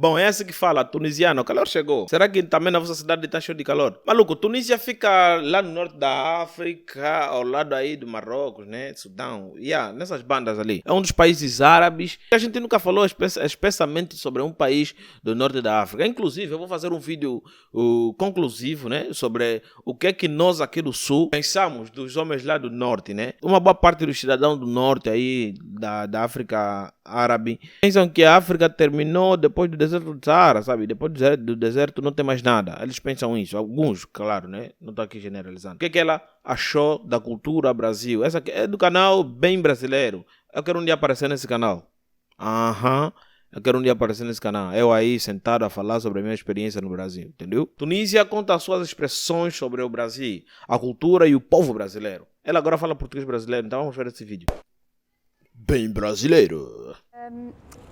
Bom, é esse que fala, tunisiano, o calor chegou. Será que também na vossa cidade está cheio de calor? Maluco, Tunísia fica lá no norte da África, ao lado aí do Marrocos, né? Sudão, nessas bandas ali. É um dos países árabes. A gente nunca falou especialmente sobre um país do norte da África. Inclusive, eu vou fazer um vídeo conclusivo, né? Sobre o que é que nós aqui do sul pensamos dos homens lá do norte, né? Uma boa parte dos cidadãos do norte aí, da África árabe, pensam que a África terminou depois do deserto do Saara, sabe? Depois do deserto não tem mais nada. Eles pensam isso. Alguns, claro, né? Não estou aqui generalizando. O que é que ela achou da cultura Brasil? Essa aqui é do canal Bem Brasileiro. Eu quero um dia aparecer nesse canal. Eu quero um dia aparecer nesse canal. Eu aí sentado a falar sobre a minha experiência no Brasil, entendeu? Tunísia conta as suas expressões sobre o Brasil, a cultura e o povo brasileiro. Ela agora fala português brasileiro, então vamos ver esse vídeo. Bem brasileiro.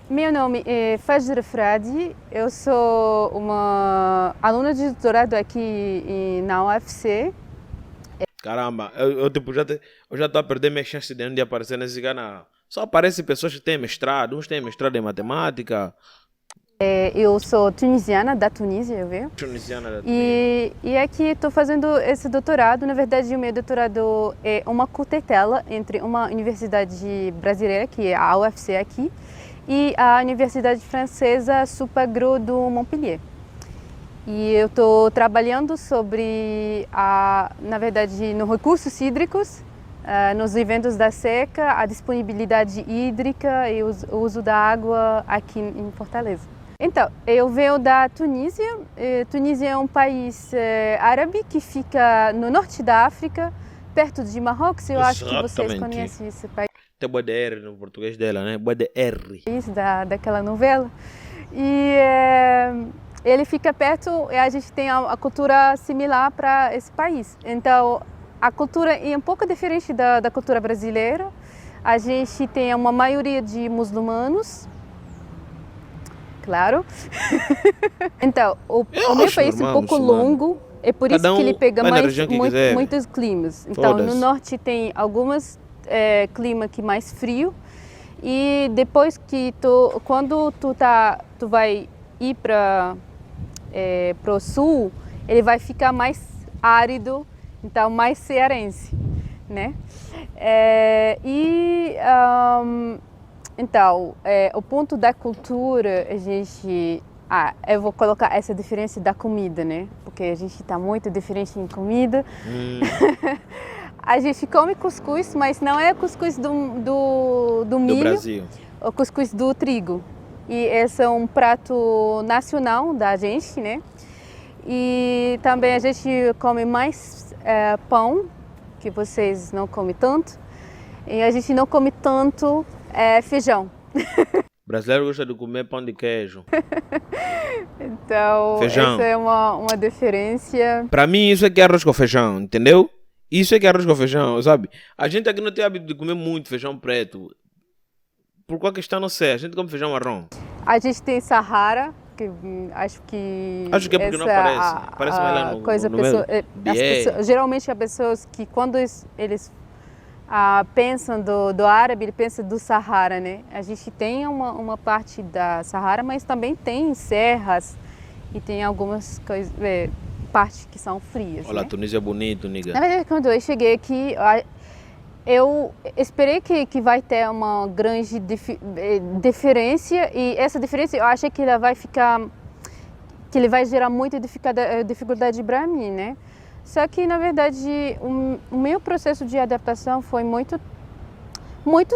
Meu nome é Fajra Fradi, eu sou uma aluna de doutorado aqui na UFC. Caramba, eu já estou a perder minha chance de um dia aparecer nesse canal. Só aparecem pessoas que têm mestrado, uns têm mestrado em matemática. Eu sou tunisiana, da Tunísia, eu vejo. Tunisiana da Tunísia. E aqui estou fazendo esse doutorado. Na verdade, o meu doutorado é uma cotetela entre uma universidade brasileira, que é a UFC aqui, e a Universidade Francesa Supagro do Montpellier. E eu estou trabalhando sobre, na verdade, nos recursos hídricos, nos eventos da seca, a disponibilidade hídrica e o uso da água aqui em Fortaleza. Então, eu venho da Tunísia. Tunísia é um país árabe que fica no norte da África, perto de Marrocos. Eu acho que vocês conhecem esse país. Tem boa de R no português dela, né? Boa de R. Daquela novela. E ele fica perto e a gente tem a cultura similar para esse país. Então, a cultura é um pouco diferente da cultura brasileira. A gente tem uma maioria de muçulmanos. Claro. Então, o meu país é um pouco longo, é por isso que ele pega muitos climas. Então, no norte tem algumas clima que mais frio, e depois que quando tu vai ir para o sul, ele vai ficar mais árido, então mais cearense, né? Então, o ponto da cultura, eu vou colocar essa diferença da comida, né? Porque a gente está muito diferente em comida. A gente come cuscuz, mas não é cuscuz do milho, do Brasil. O cuscuz do trigo. E esse é um prato nacional da gente, né? E também a gente come mais pão, que vocês não comem tanto. E a gente não come tanto feijão. O brasileiro gosta de comer pão de queijo. Então, feijão. Essa é uma diferença. Para mim, isso é que é arroz com feijão, entendeu? Isso é que é arroz com feijão, sabe? A gente aqui não tem hábito de comer muito feijão preto. Por qual questão, não sei. A gente come feijão marrom. A gente tem Sahara, que acho que é porque não aparece. Aparece mais lá no pessoas, geralmente, as pessoas que quando eles pensam do árabe, ele pensa do Sahara, né? A gente tem uma parte da Sahara, mas também tem serras e tem algumas coisas, partes que são frias. Olha, né? Tunísia é bonito, nigga. Na verdade, quando eu cheguei aqui, eu esperei que vai ter uma grande diferença, e essa diferença eu acho que ele vai gerar muita dificuldade para mim, né? Só que, na verdade, o meu processo de adaptação foi muito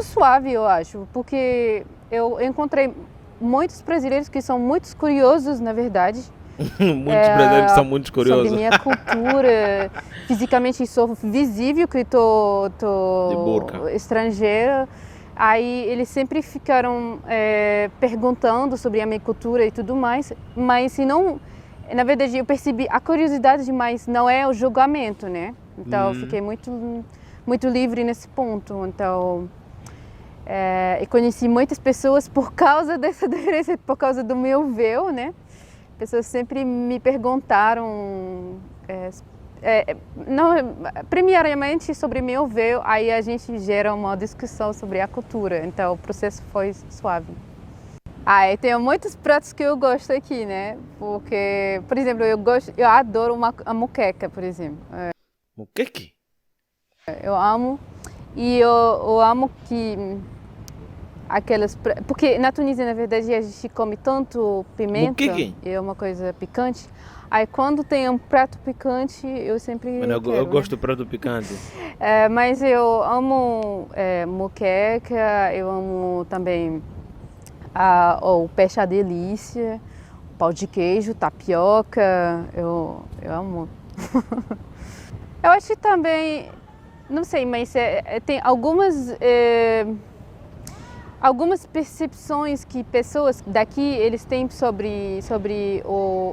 suave, eu acho, porque eu encontrei muitos brasileiros que são muito curiosos, na verdade. Muitos brasileiros são muito curiosos. Sobre minha cultura, fisicamente sou visível que estou estrangeira. Aí eles sempre ficaram perguntando sobre a minha cultura e tudo mais, mas se não... Na verdade, eu percebi a curiosidade, mas não é o julgamento, né? Então, eu fiquei muito livre nesse ponto. Então, eu conheci muitas pessoas por causa dessa diferença, por causa do meu véu, né? Pessoas sempre me perguntaram, primeiramente sobre meu véu, aí a gente gera uma discussão sobre a cultura. Então, o processo foi suave. E tem muitos pratos que eu gosto aqui, né? Porque, por exemplo, eu adoro a moqueca, por exemplo. Moqueque? Eu amo. E eu amo que porque na Tunísia, na verdade, a gente come tanto pimenta, Moqueque? é uma coisa picante. Aí quando tem um prato picante, eu sempre Mano, eu quero. gosto do prato picante. Mas eu amo moqueca, eu amo também o peixe à delícia, pão de queijo, tapioca, eu amo. Eu acho que também, não sei, mas tem algumas percepções que pessoas daqui eles têm sobre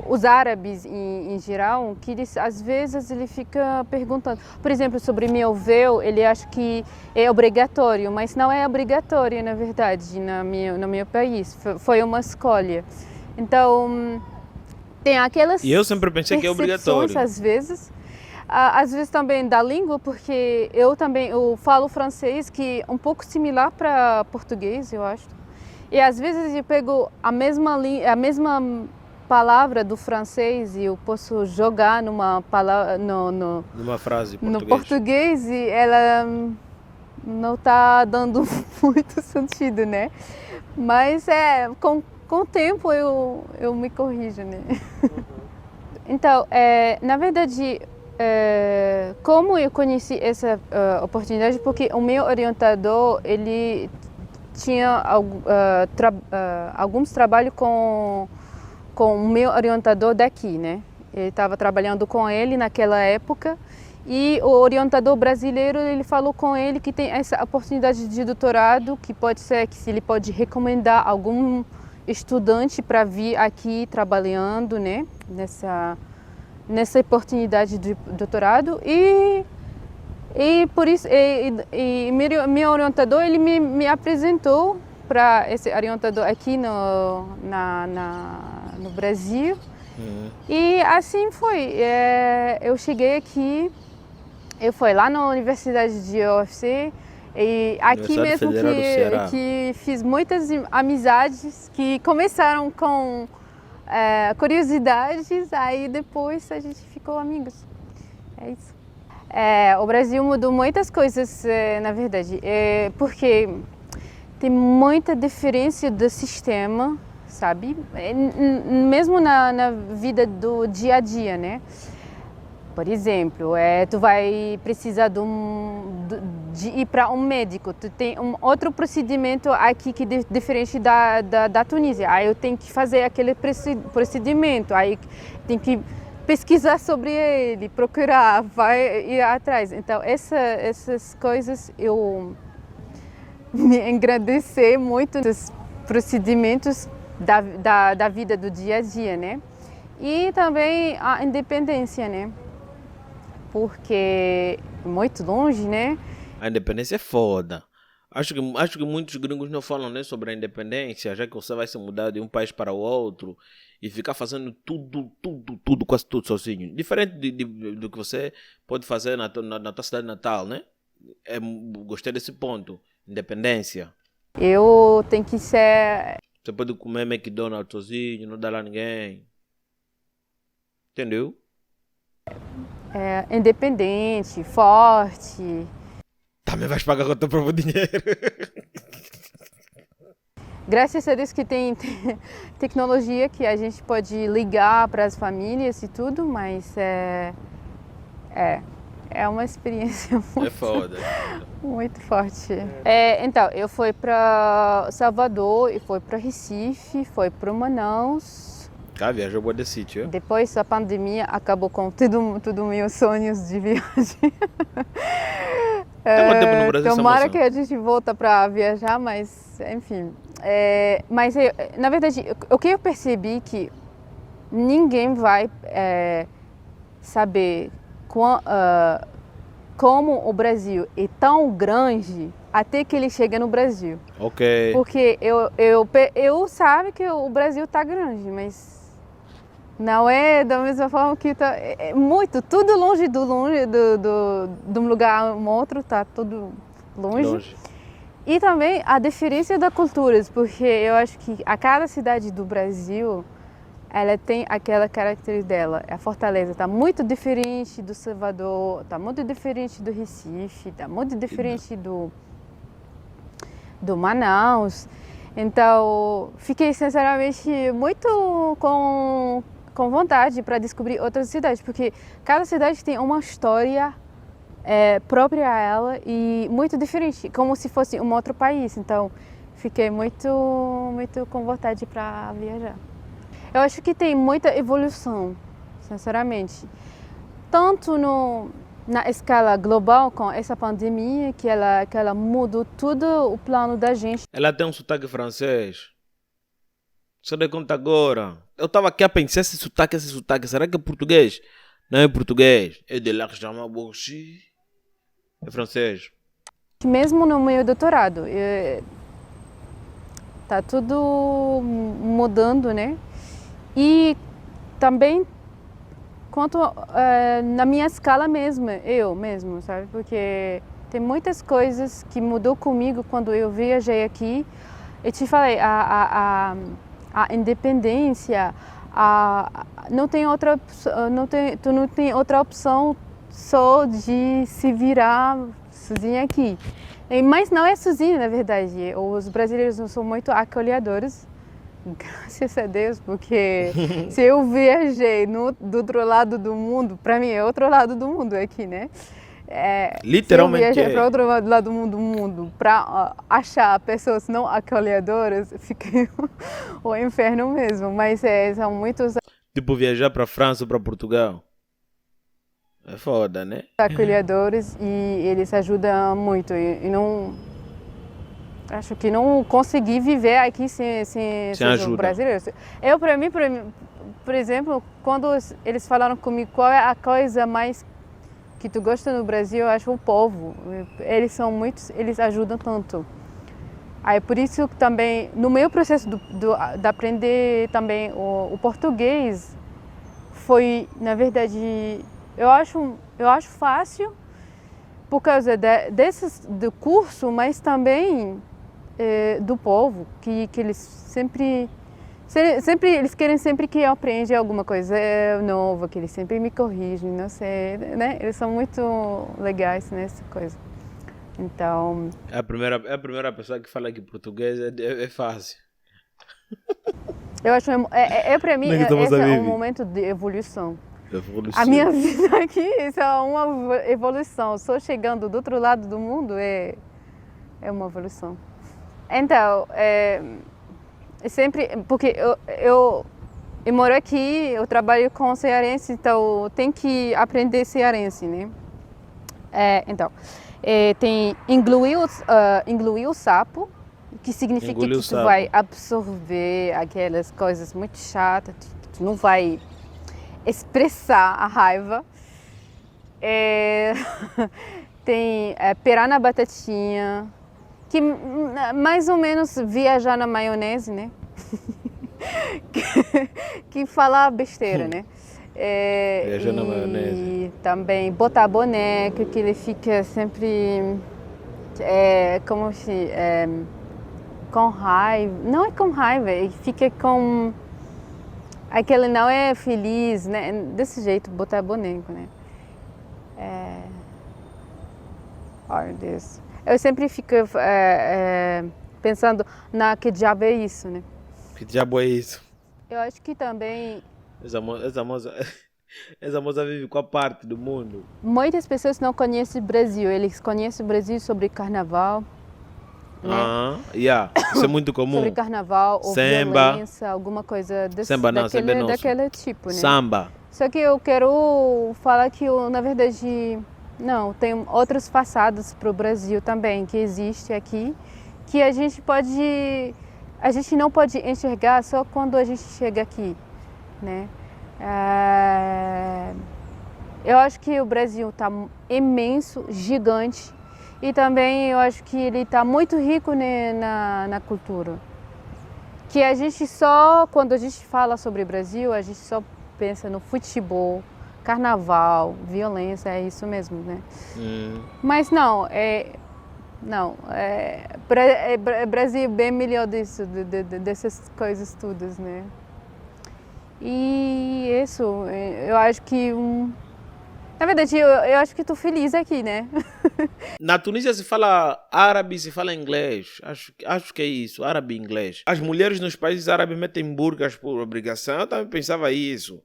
os árabes em geral, que eles, às vezes ele fica perguntando. Por exemplo, sobre meu véu, ele acha que é obrigatório, mas não é obrigatório, na verdade, no meu país. Foi uma escolha. Então, tem aquelas E eu sempre pensei que é percepções, obrigatório. às vezes também da língua, porque eu falo francês que é um pouco similar para português, eu acho. E às vezes eu pego a mesma palavra do francês e eu posso jogar numa palavra Numa frase em no português. português e ela não está dando muito sentido, né? Mas com o tempo eu me corrijo, né? Então, na verdade, como eu conheci essa oportunidade? Porque o meu orientador, ele tinha alguns trabalhos com o meu orientador daqui, né? Ele estava trabalhando com ele naquela época e o orientador brasileiro, ele falou com ele que tem essa oportunidade de doutorado, que pode ser que ele pode recomendar algum estudante para vir aqui trabalhando, né? Nessa oportunidade de doutorado e por isso meu orientador ele me apresentou para esse orientador aqui no Brasil. E assim foi. Eu cheguei aqui, eu fui lá na Universidade de UFC e aqui mesmo que fiz muitas amizades que começaram com curiosidades, aí depois a gente ficou amigos. É isso. O Brasil mudou muitas coisas, na verdade, porque tem muita diferença do sistema, sabe? Mesmo na vida do dia a dia, né? Por exemplo, tu vai precisar de ir para um médico, tu tem um outro procedimento aqui que é diferente da Tunísia. Aí eu tenho que fazer aquele procedimento, aí tem que pesquisar sobre ele, procurar, vai ir atrás. Então, essas coisas eu me engrandeci muito dos procedimentos da vida do dia a dia, né? E também a independência, né? Porque é muito longe, né? A independência é foda. Acho que muitos gringos não falam nem sobre a independência, já que você vai se mudar de um país para o outro e ficar fazendo tudo, quase tudo sozinho. Diferente do que você pode fazer na tua cidade natal, né? Gostei desse ponto. Independência. Eu tenho que ser... Você pode comer McDonald's sozinho, não dá lá a ninguém. Entendeu? Independente, forte. Também vais pagar com o teu próprio dinheiro. Graças a Deus que tem tecnologia que a gente pode ligar para as famílias e tudo, mas é uma experiência muito forte. Então, eu fui para Salvador, e fui para Recife, fui para Manaus. Viajou boa de sítio. Depois a pandemia acabou com tudo meus sonhos de viagem. Quanto tempo no Brasil, tomara que a gente volta para viajar, mas enfim. Mas na verdade, o que eu percebi que ninguém vai saber como o Brasil é tão grande até que ele chega no Brasil. Ok. Porque eu sabe que o Brasil está grande, mas não é da mesma forma que está tudo longe de um lugar a um outro, está tudo longe. E também a diferença das culturas, porque eu acho que a cada cidade do Brasil, ela tem aquela característica dela. A Fortaleza está muito diferente do Salvador, está muito diferente do Recife, está muito diferente do Manaus. Então, fiquei sinceramente muito com vontade para descobrir outras cidades, porque cada cidade tem uma história própria a ela e muito diferente, como se fosse um outro país. Então, fiquei muito com vontade para viajar. Eu acho que tem muita evolução, sinceramente. Tanto na escala global, com essa pandemia, que ela mudou todo o plano da gente. Ela tem um sotaque francês. Só de conta agora. Eu estava aqui a pensar esse sotaque. Será que é português? Não é português. É de l'argent Bourchi. É francês. Mesmo no meu doutorado, tá tudo mudando, né? E também quanto na minha escala mesmo, eu mesmo, sabe? Porque tem muitas coisas que mudou comigo quando eu viajei aqui. Eu te falei, a independência, tu não tem outra opção só de se virar sozinha aqui. Mas não é sozinha, na verdade. Os brasileiros não são muito acolhedores, graças a Deus, porque se eu viajei do outro lado do mundo, para mim é outro lado do mundo aqui, né? Literalmente. Se eu viajei para outro lado do mundo para achar pessoas não acolhedoras, fiquei o inferno mesmo. Mas são muitos Tipo viajar para França ou para Portugal. É foda, né? acolhedores e eles ajudam muito. E não acho que não consegui viver aqui sem ajuda. Os brasileiros. Para mim, por exemplo, quando eles falaram comigo qual é a coisa mais que tu gosta no Brasil, eu acho o povo. Eles ajudam tanto. Aí por isso que também no meu processo de aprender também o português foi, na verdade, eu acho fácil por causa do curso, mas também do povo, que eles sempre eles querem sempre que eu aprenda alguma coisa nova, que eles sempre me corrigem, não sei, né? Eles são muito legais nessa coisa. Então... É a primeira pessoa que fala que português é fácil. Eu acho para mim, esse é um momento de evolução. A minha vida aqui, isso é uma evolução. Só chegando do outro lado do mundo é uma evolução. Então, sempre, porque eu moro aqui, eu trabalho com cearense, então tem que aprender cearense, né? Então, tem engluir o sapo, que significa que tu vai absorver aquelas coisas muito chatas, tu não vai expressar a raiva. Tem perar na batatinha, que mais ou menos viajar na maionese, né? que falar besteira, né? Viajar na maionese. E também botar boneca, que ele fica sempre como se com raiva. Não é com raiva, ele fica com aquele não é feliz, né? Desse jeito, botar boneco, né? Olha Deus. Eu sempre fico pensando que diabo é isso, né? Que diabo é isso? Eu acho que também... Essa moça vive qual parte do mundo? Muitas pessoas não conhecem o Brasil. Eles conhecem o Brasil sobre carnaval. Né? Isso é muito comum. Sobre carnaval ou samba, violência, alguma coisa daquele tipo, né? Samba. Só que eu quero falar que, na verdade, não, tem outros passados para o Brasil também, que existe aqui, que a gente não pode enxergar só quando a gente chega aqui, né? Eu acho que o Brasil está imenso, gigante, e também eu acho que ele está muito rico, né, na cultura. Que a gente quando a gente fala sobre o Brasil, a gente só pensa no futebol, carnaval, violência, é isso mesmo, né? Mas não, Não, Brasil é bem melhor disso, dessas coisas todas, né? E isso, eu acho que na verdade, eu acho que estou feliz aqui, né? Na Tunísia se fala árabe, se fala inglês. Acho que é isso, árabe e inglês. As mulheres nos países árabes metem burcas por obrigação. Eu também pensava isso.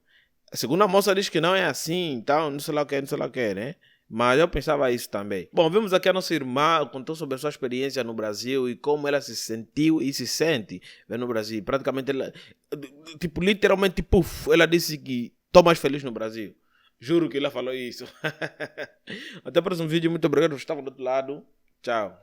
Segundo a moça diz que não é assim, então não sei lá o que, não sei lá o que, né? Mas eu pensava isso também. Bom, vemos aqui a nossa irmã contou sobre a sua experiência no Brasil e como ela se sentiu e se sente no Brasil. Praticamente, ela, tipo, literalmente, puf, ela disse que estou mais feliz no Brasil. Juro que ela falou isso. Até o próximo vídeo. Muito obrigado por estar do outro lado. Tchau.